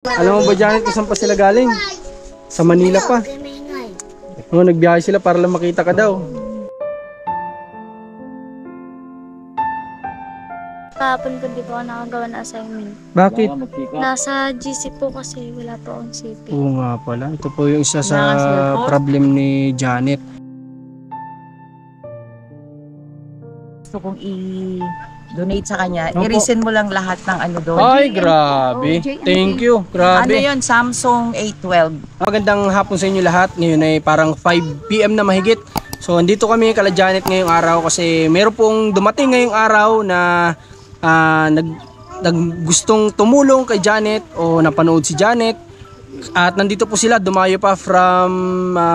Alam mo ba, Janet, kung saan pa sila galing? Sa Manila pa. Oh, nagbiyahe sila para lang makita ka daw. Kahapon ko di po ako nakagawa ng assignment. Bakit? Nasa GC po kasi wala po akong CP. Oo nga pala. Ito po yung isa sa problem ni Janet. Gusto kong i-donate sa kanya. Opo. I-resend mo lang lahat ng ano doon. Ay, grabe. Thank you. Ano Grabe. yun? Samsung A12. Magandang hapon sa inyo lahat. Ngayon ay parang 5 PM na mahigit. So, andito kami kala Janet ngayong araw kasi meron pong dumating ngayong araw na gustong tumulong kay Janet o napanood si Janet. At nandito po sila, dumayo pa from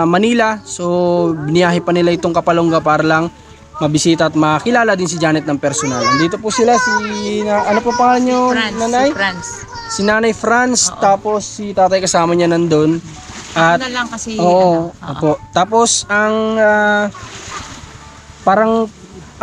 Manila. So, biniyahe pa nila itong Kapalonga para lang mabisita at makilala din si Janet ng personal. Nandito po sila ano po pangalan nyo, nanay? Si Nanay Franz, tapos si tatay kasama niya nandun. At na lang kasi opo. Tapos ang parang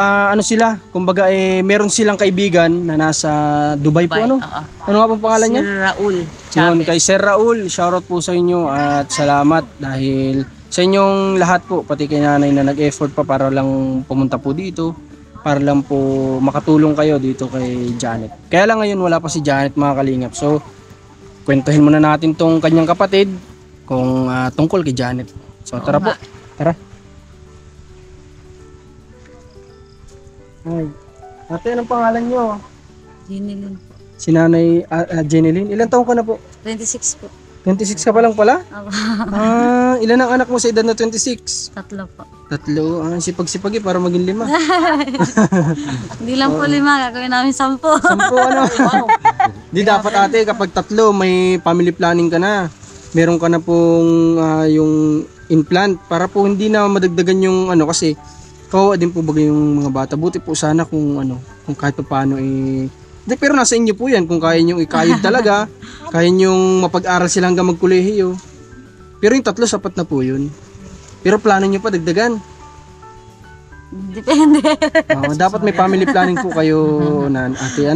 ano sila, kumbaga meron silang kaibigan na nasa Dubai po, ano? Ano nga pong pangalan niya? Sir Raul. Yun, kay Sir Raul, shoutout po sa inyo at salamat dahil sa inyong lahat po, pati kay nanay na nag-effort pa para lang pumunta po dito, para lang po makatulong kayo dito kay Janet. Kaya lang ngayon wala pa si Janet, mga kalingap. So, kwentuhin muna natin tong kanyang kapatid kung tungkol kay Janet. So, tara po. Tara. Ay. Ate, anong pangalan nyo? Jeneline. Si Nanay Jeneline. Ilan taon ka na po? 26 po. 26 ka pa lang pala? Ako. Ilan ang anak mo sa edad na 26? 3 po. 3. Sipag-sipag para maging 5. Hindi lang po 5, gagawin namin 10. 10 ano? Di dapat ate, kapag 3 may family planning ka na. Meron ka na pong yung implant para po hindi na madagdagan yung ano kasi kawawa din po bagay yung mga bata. Buti po sana kung kung kahit paano pero nasa inyo po yan kung kaya nyo ikayod talaga, kaya nyong mapag-aral sila hanggang magkolehiyo. Pero yung 3 sapat na po yun. Pero plano nyo pa dagdagan. Depende. Dapat may family planning po kayo na ate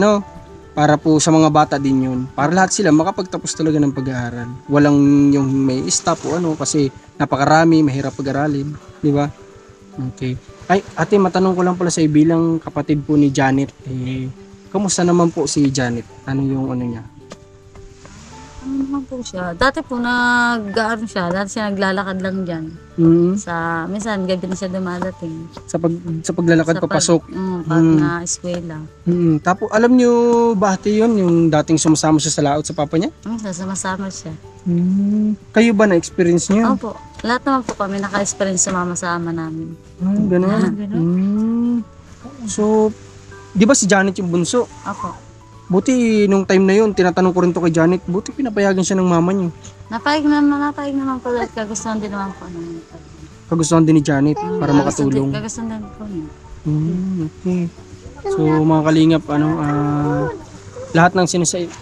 para po sa mga bata din yun. Para lahat sila makapagtapos talaga ng pag-aaral. Walang yung may stop o kasi napakarami, mahirap pag-aralin. Di ba? Okay. Ay, ate, matanong ko lang pala sa bilang kapatid po ni Janet. Kamusta naman po si Janet? Ano yung niya? Ano naman po siya? Dati po dati siya naglalakad lang dyan. Minsan gabi na siya dumadating. Sa paglalakad papasok? Pag na eskwela. Tapos alam nyo ba ate yun, yung dating sumasama siya sa laot sa papa niya? Sumasama siya. Kayo ba na-experience niyo? Opo. Lahat naman po kami naka-experience sumama sa ama namin. Ganun. So, di ba si Janet yung bunso? Opo. Buti nung time na yun, tinatanong ko rin to kay Janet, buti pinapayagan siya ng mama niyo. Napayag naman po at kagustuhan din naman po. Kagustuhan din ni Janet para makatulong. Kagustuhan din po niya. Okay. So mga kalingap, lahat ng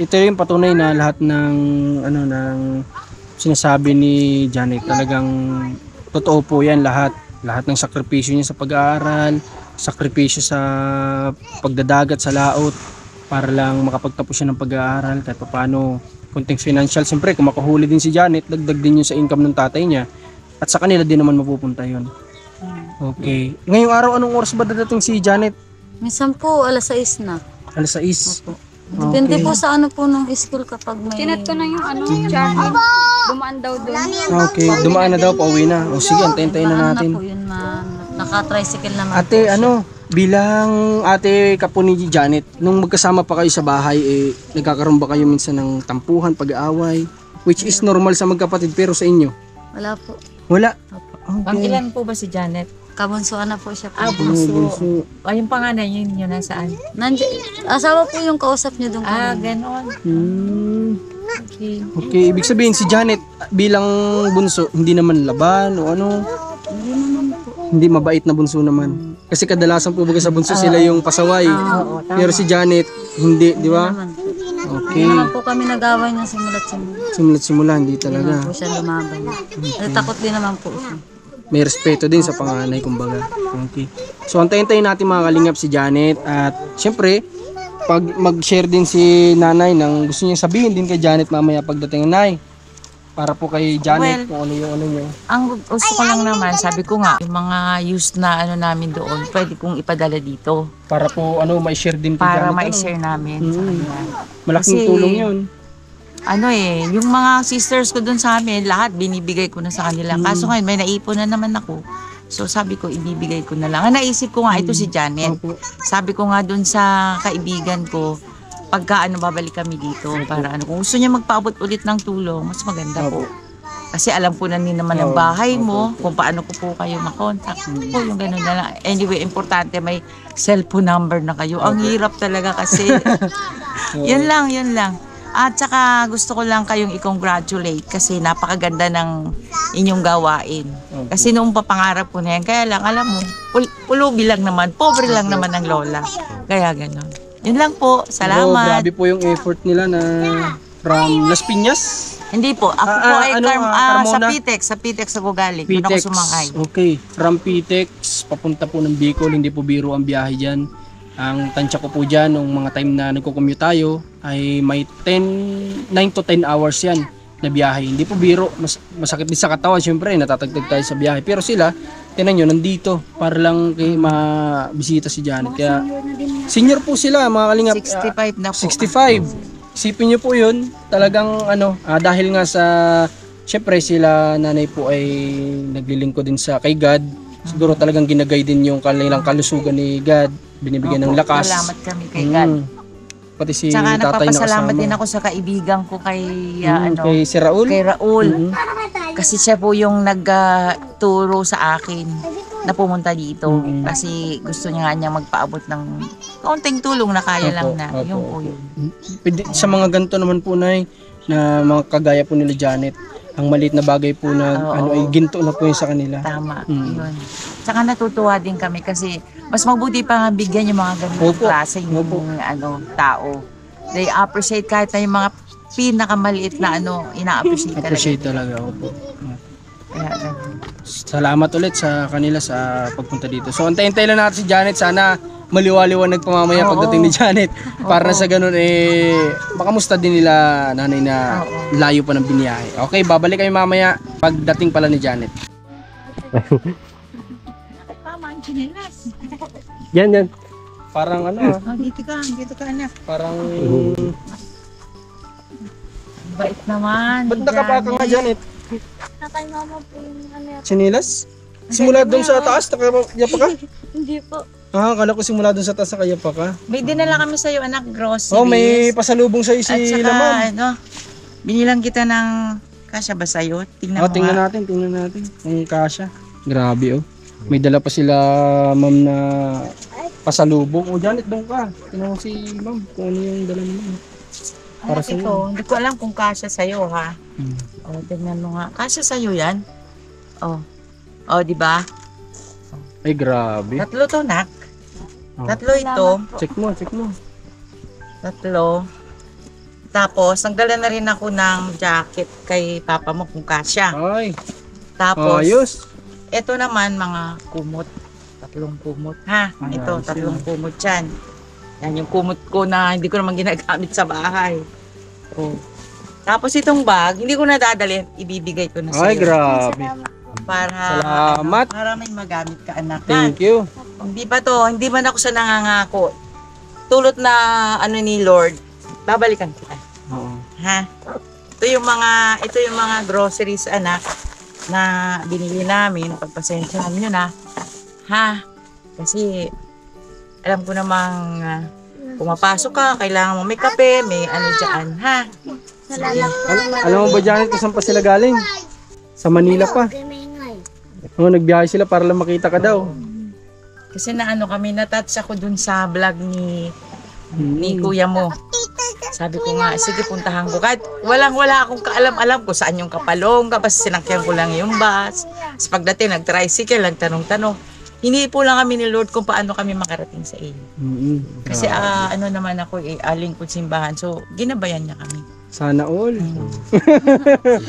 ito yung patunay na lahat ng ng sinasabi ni Janet talagang totoo po yan lahat. Lahat ng sakripisyo niya sa pag-aaral, sakripisyo sa pagdadagat sa laot para lang makapagtapos siya ng pag-aaral kahit paano konting financial. Siyempre kung makahuli din si Janet, dagdag din yun sa income ng tatay niya at sa kanila din naman mapupunta yun. Okay. Ngayong araw, anong oras ba dadating si Janet? Minsan po, 6:00 na. 6:00? Opo. Depende po sa po ng school kapag may... Tinat ko na yung Charlie. Dumaan daw doon. Okay, dumaan na daw, pauwi na. O sige, antayin na natin. Na po yun, naka-tricycle naman Ate, po siya. bilang ate kapo ni Janet, nung magkasama pa kayo sa bahay, nagkakaroon ba kayo minsan ng tampuhan, pag-aaway? Which is normal sa magkapatid, pero sa inyo? Wala po. Wala? Pangilan po ba si Janet? Kabunsuan na po siya po. Bunso. Yung panganay yun nasaan? Asawa po yung kausap niyo doon. Ganon. Okay, ibig sabihin si Janet bilang bunso, hindi naman laban o Hindi naman po. Hindi mabait na bunso naman. Kasi kadalasan po baga sa bunso sila yung pasaway. Pero si Janet, hindi, di ba? Okay. Hindi naman po kami nag-away niya Simula't-simula, hindi talaga. Hindi po siya lumaban. Takot din naman po siya. May respeto din sa panganay, kumbaga. Okay. So, antayin natin mga kalingap si Janet. At syempre, mag-share din si nanay ng gusto niya sabihin din kay Janet mamaya pagdating ng nay. Para po kay Janet kung ano yung ano niyo. Ang gusto ko lang naman, sabi ko nga, yung mga used na ano namin doon, pwede kong ipadala dito. Para po ano ma-share din kay Para Janet. ma-share namin sa kanila. Malaking Kasi, tulong 'yun. Ano yung mga sisters ko doon sa amin, lahat binibigay ko na sa kanila. Kaso ngayon, may naipon na naman ako. So sabi ko, ibibigay ko na lang. Ang naisip ko nga, ito si Janet. Opo. Sabi ko nga doon sa kaibigan ko, pagka babalik kami dito para kung gusto niya magpaabot ulit ng tulong, mas maganda po. Kasi alam ko na din naman ang bahay mo, kung paano ko po kayo makontak po, yung gano'n na lang. Anyway, importante may cellphone number na kayo. Ang hirap talaga kasi. Yun lang. At saka gusto ko lang kayong i-congratulate kasi napakaganda ng inyong gawain. Kasi noong papangarap ko na yan, kaya lang, alam mo, pulubi lang naman, pobre lang naman ng lola. Kaya gano'n. Yun lang po. Salamat. Grabe po yung effort nila na from Las Piñas. Hindi po. Ako po ay sa Carmona? Pitex. Sa Pitex ako galing. Doon ako Pitex. sumakay. Okay. From Pitex, papunta po ng Bicol. Hindi po biro ang biyahe dyan. Ang tansya ko po dyan, nung mga time na nagko-commute tayo, ay may 9 to 10 hours yan na biyahe. Hindi po biro. Masakit din sa katawan. Siyempre, natatagtag tayo sa biyahe. Pero sila, tinan nyo, nandito para lang kay mabisita si Janet. Kaya, senior po sila, mga kalingap. 65 na po. 65. Isipin nyo po yun. Talagang, dahil nga sa, siyempre sila nanay po ay naglilingkod din sa kay God. Siguro talagang ginagay din yung kanilang kalusugan ni God. Binibigyan ng lakas. Salamat kami kay God. Pati si Tsaka tatay na nagpapasalamat kasama. din ako sa kaibigan ko kay, Kay si Raul. kay Raul. Kasi siya po yung nagturo sa akin na pumunta dito. Kasi gusto niya nga niyang magpaabot ng kaunting tulong na kaya lang na. Opo, Yung po opo. yun. Sa mga ganito naman po nay, na mga kagaya po nila Janet, ang maliit na bagay po na ay ginto na po yun sa kanila. Tama, yun. Tsaka natutuwa din kami kasi mas mabuti pa nga bigyan yung mga ganitong klase yung tao. They appreciate kahit na yung mga pinakamaliit na ina-appreciate talaga. Appreciate talaga. Opo. Kaya ganun. Salamat ulit sa kanila sa pagpunta dito. So antay-antay lang natin si Janet. Sana maliwaliwanag pa mamaya pagdating ni Janet. Para na sa ganun makamusta din nila nanay na layo pa ng biniyahe. Okay, babalik kami mamaya pagdating pala ni Janet. Tama ang chinelas. Yan. Parang Dito ka anak. parang Bait naman. ba't nakapaka nga Janet? Nakay mama po yung Sinilas? Simula doon sa taas, nakayapa ka? Hindi po. Akala ko simula doon sa taas nakayapa ka. May dinala kami sa'yo anak, groceries. Oh, may pasalubong sa'yo At si saka, Lamam. binilang kita ng kasya ba sa'yo? Tingnan mo Tingnan nga. natin kung kasya. Grabe May dala pa sila ma'am na pasalubong. O Janet, doon ka. Tingnan mo si ma'am kung ano yung dala niya. Para Anak, sa'yo. ito, hindi ko alam kung kasya sa'yo ha. O, tingnan mo nga. Kasya sa'yo yan? O, di ba? Ay, grabe. Tatlo to, nak. Oh. Tatlo ito. Check mo. Tatlo. Tapos, nagdala na rin ako ng jacket kay papa mo kung kasya. Ay, Tapos, ayos. ito naman mga kumot. 3 kumot. Ha? Ay, Ito, ayos 3 kumot yan. Yan yung kumot ko na hindi ko naman ginagamit sa bahay. Oh. Tapos itong bag, hindi ko na dadalhin. Ibibigay ko na sa'yo. Ay, grabe. Para, Salamat. para may magamit ka, anak. Ha? Thank you. Hindi man ako sa nangangako. Tulot na ni Lord, babalikan kita. Oo. Ha? Ito yung mga groceries, anak, na binili namin. Pagpasensyahan nyo na. Ha? Kasi, alam ko namang pumapasok ka, kailangan mo may kape, may dyan, ha? Sige. Alam mo ba Janet kung saan pa sila galing? Sa Manila pa. Nagbiyahe sila para lang makita ka daw. Kasi kami, na-touch ako dun sa vlog ni kuya mo. Sabi ko nga, sige puntahan ko. Kahit wala akong kaalam-alam kung saan yung kapalong, kapag sinakyan ko lang yung bus. Sa pagdating, nag-tricycle, nagtanong-tanong. Hindi po lang kami ni Lord kung paano kami makarating sa iyo. Kasi naman ako, lingkod simbahan. So, ginabayan niya kami. Sana all.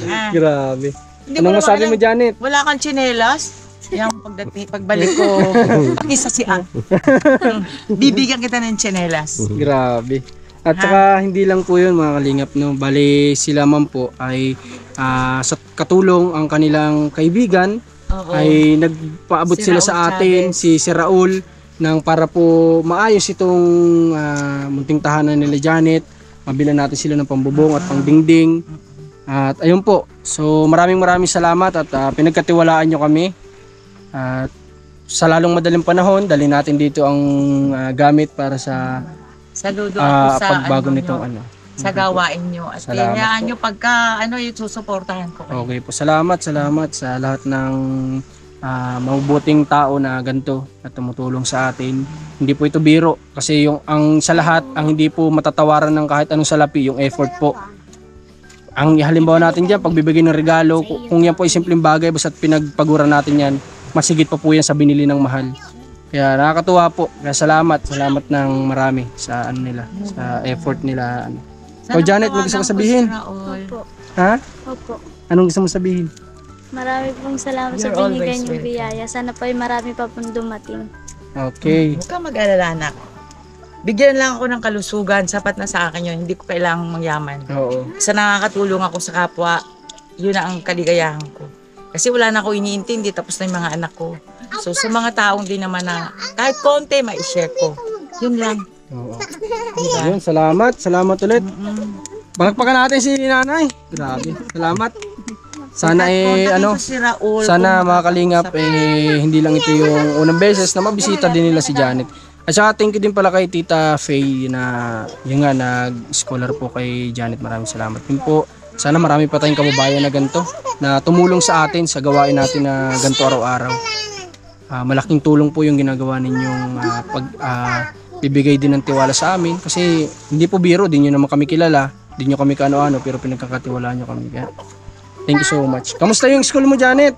Ah, Grabe. hindi ko Anong naman masabi alam. mo Janet? Wala kang tsinelas? Yung pagbalik ko, isa si Ang. Bibigyan kita ng tsinelas. Grabe. At saka hindi lang po yun mga kalingap, no? Bali sila man po ay sa katulong ang kanilang kaibigan Oo. ay nagpaabot Si sila Raul sa atin, Chavez. si Raul, nang para po maayos itong munting tahanan nila Janet. Mabilan natin sila ng pambubong at pangdingding. At ayun po. So maraming salamat at pinagkatiwalaan nyo kami. At sa lalong madaling panahon, dali natin dito ang gamit para sa Saludo ako sa pagbago ano nitong nyo, sa gawain nyo. At Salamat kayaan po. nyo pagka yung susuportahan ko kayo. Okay po. Salamat sa lahat ng mabubuting tao na ganito at tumutulong sa atin. Hindi po ito biro kasi ang sa lahat ang hindi po matatawaran ng kahit anong salapi, yung effort po. Ang halimbawa natin diyan pagbibigay ng regalo, kung yan po ay simpleng bagay basta't pinagpaguran natin yan, masigit pa po yan sa binili ng mahal. Kaya nakakatuwa po. Kaya salamat ng marami sa nila, sa effort nila. Sana Janet, may tawagan gusto ka ko sabihin? si Raul. Opo. Ha? Opo. Anong gusto mo sabihin? Marami pong salamat sa You're binigay always niyong welcome. biyaya. Sana po ay marami pa pong dumating. Okay. Huwag kang mag-alala, anak. Bigyan lang ako ng kalusugan. Sapat na sa akin yun. Hindi ko kailangang mangyaman. Oo. Sa nakakatulong ako sa kapwa, yun ang kaligayahan ko. Kasi wala na ako iniintindi, tapos na yung mga anak ko. So sa mga taong din naman na kahit konti, ma-share ko. Yun lang. Oo. Ayun, salamat ulit. Palakpakan natin si nanay. Grabe. Salamat. Sana Si Raul, sana kung mga kalingap hindi lang ito yung unang beses na mabisita din nila si Janet. At saka thank you din pala kay Tita Faye na yun nga nag-scholar po kay Janet. Maraming salamat din po. Sana marami pa tayong kababayan na ganito na tumulong sa atin sa gawain natin na ganito araw-araw. Malaking tulong po yung ginagawa ninyong bibigay din ng tiwala sa amin kasi hindi po biro, din nyo naman kami kilala, din nyo kami kaano-ano pero pinagkakatiwalaan nyo kami. Kaya, thank you so much. Kamusta yung school mo, Janet?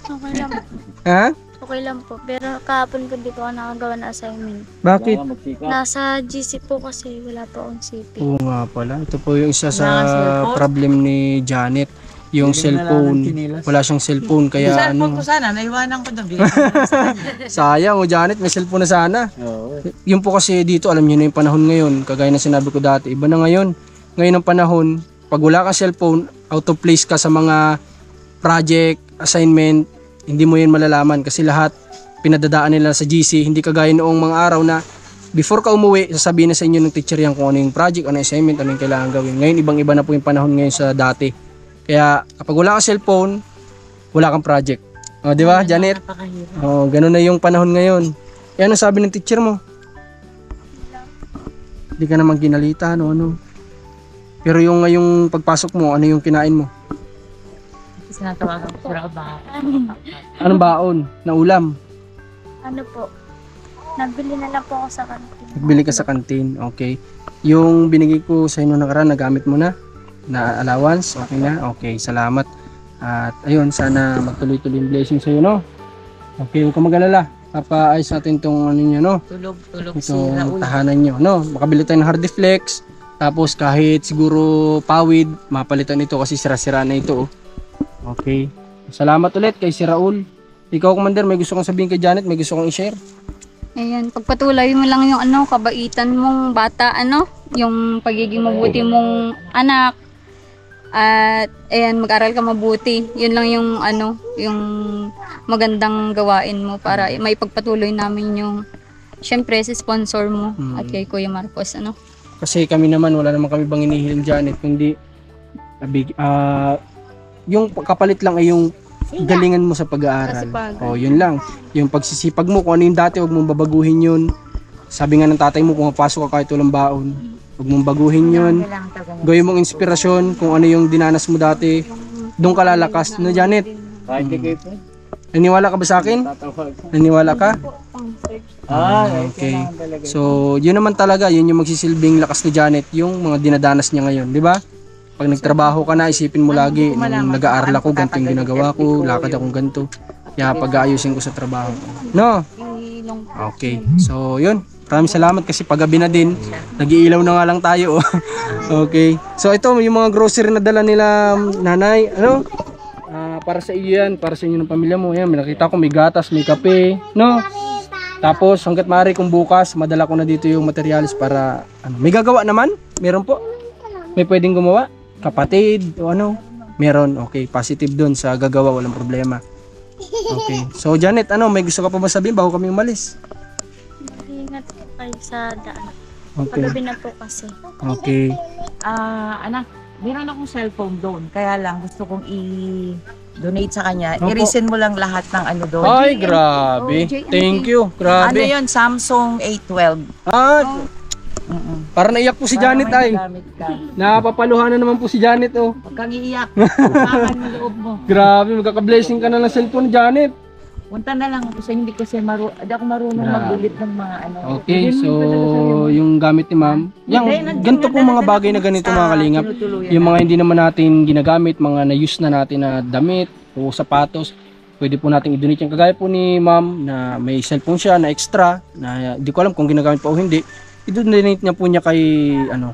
Okay lang po. Ha? Okay lang po. Pero kahapon ko di ko ako nakagawa na assignment. Bakit? Nasa GC po kasi wala po akong CP. Oo nga pala. Ito po yung isa sa Wala kang cellphone? problem ni Janet. Yung cellphone. Wala siyang cellphone. Kaya cellphone ko sana, naiwanan ko doon. sayang o Janet, may cellphone na sana. Yung po kasi dito, alam niyo na yung panahon ngayon. Kagaya na sinabi ko dati, iba na ngayon. Ngayon ang panahon, pag wala kang cellphone, out of place ka sa mga project, assignment, hindi mo yun malalaman kasi lahat pinadadaan nila sa GC. Hindi kagaya noong mga araw na before ka umuwi, sasabihin na sa inyo ng teacher yan kung ano yung project, ano yung assignment, ano yung kailangan gawin. Ngayon, ibang-iba na po yung panahon ngayon sa dati. Kaya kapag wala kang cellphone, wala kang project. O, di ba, Janet? O, ganun na yung panahon ngayon. Yan ang sabi ng teacher mo. Hindi ka naman ginalita, ano. Pero yung ngayong pagpasok mo, ano yung kinain mo? Sinatawagan ko si Raul baka. Anong baon? Na ulam? Ano po? Nabili na lang po ako sa kantin. Nagbili ka sa kantin, okay. Yung binigay ko sa inyo nakaraan, nagamit mo na? Na allowance? Okay na? Okay, salamat. At ayun, sana magtuloy-tuloy yung blessing sa iyo, no? Okay, huwag ka mag-alala. Papaayos natin itong ano nyo, no? Tulog si Itong Raul. tahanan nyo, no? Makabili tayo ng Hardiflex. Tapos kahit siguro pawid, mapalitan ito kasi sira-sira na ito, oh. Okay. Salamat ulit kay si Raul. Ikaw, Commander, may gusto kong sabihin kay Janet, may gusto kong i-share? Ayan, pagpatuloy mo lang yung kabaitan mong bata, yung pagiging mabuti mong anak. At ayan, mag-aral ka mabuti. Yun lang yung yung magandang gawain mo para maipagpatuloy namin yung syempre si sponsor mo at kay Kuya Marcos, Kasi kami naman, wala naman kami bang inihiling Janet, kundi yung kapalit lang ay yung galingan mo sa pag-aaral. O, yun lang. Yung pagsisipag mo, kung ano yung dati, huwag mong babaguhin yun. Sabi nga ng tatay mo, kung mapasok ka kahit walang baon, huwag mong baguhin yun. Gawin mong inspirasyon kung ano yung dinanas mo dati. Doon ka lalakas. No, Janet? Naniwala ka ba sa akin? Naniwala ka? Okay. So, yun naman talaga, yun yung magsisilbing lakas ni Janet, yung mga dinadanas niya ngayon, di ba? Pag nagtrabaho ka na, isipin mo lagi, nung nag-aaral ako, ganito yung ginagawa ko, lakad akong ganito. Kaya pag-aayusin ko sa trabaho ko. No? Okay. So, yun. Maraming salamat kasi paggabi na din, nag-iilaw na nga lang tayo. Okay. So, ito, yung mga grocery na dala nila nanay, para sa iyo yan, para sa inyo ng pamilya mo. Yan, may nakita ko may gatas, may kape, no? Tapos hangga't maaari kung bukas, madala ko na dito yung materials para ano. May gagawa naman? Meron po? May pwedeng gumawa? Kapatid o ano? Meron. Okay, positive doon sa gagawa, walang problema. Okay. So Janet, ano, may gusto ka pa ba sabihin bago kami umalis? Ingat po kayo sa daan. Okay. Pagabi na po kasi. Okay. Anak, meron akong cellphone doon. Kaya lang, gusto kong i-donate sa kanya. Opo. I-resend mo lang lahat ng ano doon. Ay, grabe. Thank you. Ano Grabe. yun? Samsung A12. Ah, para naiyak po si Janet Para may ay. magamit ka. Napapaluhan na naman po si Janet oh. Huwag kang iiyak. Upakan mo loob mo. Grabe, magkaka-blessing ka na ng cellphone, Janet. Punta na lang ako sa hindi ako marunong Grabe. magbulit ng mga ano. Okay, Bigyan mo so yung padala sa'yo. yung gamit ni ma'am, yung Hindi, nandun ganito nga, po mga dala-dala bagay na ko ganito sa mga kalingap. tinutuluyan Yung mga natin. hindi naman natin ginagamit, mga na-use na natin na damit o sapatos, pwede po nating i-donate yan. Kagaya po ni ma'am na may cellphone siya na extra, na di ko alam kung ginagamit pa o hindi, i-donate niya po niya kay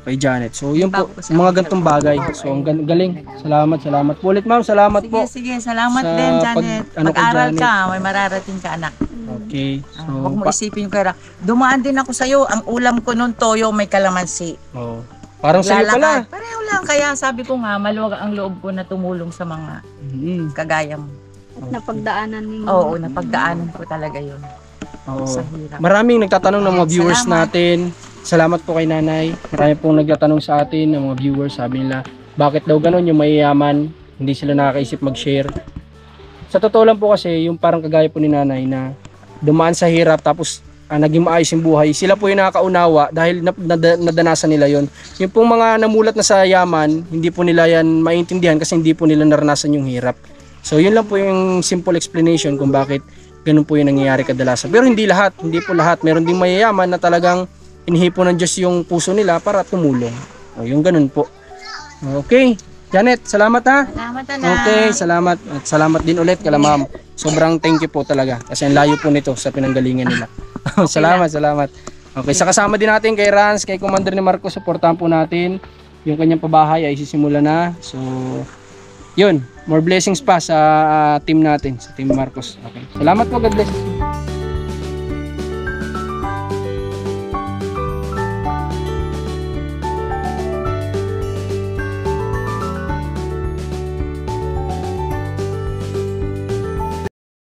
kay Janet. So yun po, Bago ko sa mga gantong bagay. So ang galing. Salamat po ulit ma'am. Salamat Sige, po. sige. Salamat Sa din, pag- Janet. ano kay Pag-aral Janet. ka, may mararating ka, anak. Okay. So Huwag mo isipin yung kaya. Dumaan din ako sa'yo. Ang ulam ko nun, toyo, may kalamansi. oh, parang sa'yo pala. Lalakad. Pareho lang. Kaya sabi ko nga, maluwag ang loob ko na tumulong sa mga kagaya mo. At napagdaanan ninyo. Oo, napagdaanan ko talaga yun. Oo. Sa hirap. Maraming nagtatanong ng mga viewers Salamat. natin. Salamat po kay nanay. Marami pong nagtatanong sa atin ng mga viewers. Sabi nila, bakit daw ganun yung mayayaman? Hindi sila nakakaisip mag-share. Sa totoo lang po kasi, yung parang kagaya po ni nanay na dumaan sa hirap tapos naging maayos yung buhay. Sila po yung nakakaunawa dahil nadanasan nila yon. Yung pong mga namulat na sa yaman, hindi po nila yan maintindihan kasi hindi po nila naranasan yung hirap. So yun lang po yung simple explanation kung bakit ganun po yung nangyayari kadalasan. Pero hindi lahat, hindi po lahat. Meron ding mayayaman na talagang inihipon ng Diyos yung puso nila para tumulong. O, yung ganun po. Okay. Janet, salamat ha. Salamat, anak. Okay, salamat. At salamat din ulit kala ma'am. Sobrang thank you po talaga. Kasi ang layo po nito sa pinanggalingan nila. Salamat. Okay, sa kasama din natin kay Rans, kay Commander ni Marcos, supportahan po natin. Yung kanyang pabahay ay sisimula na. So, yun. More blessings pa sa team natin, sa Team Marcos. Okay. Salamat po. God bless.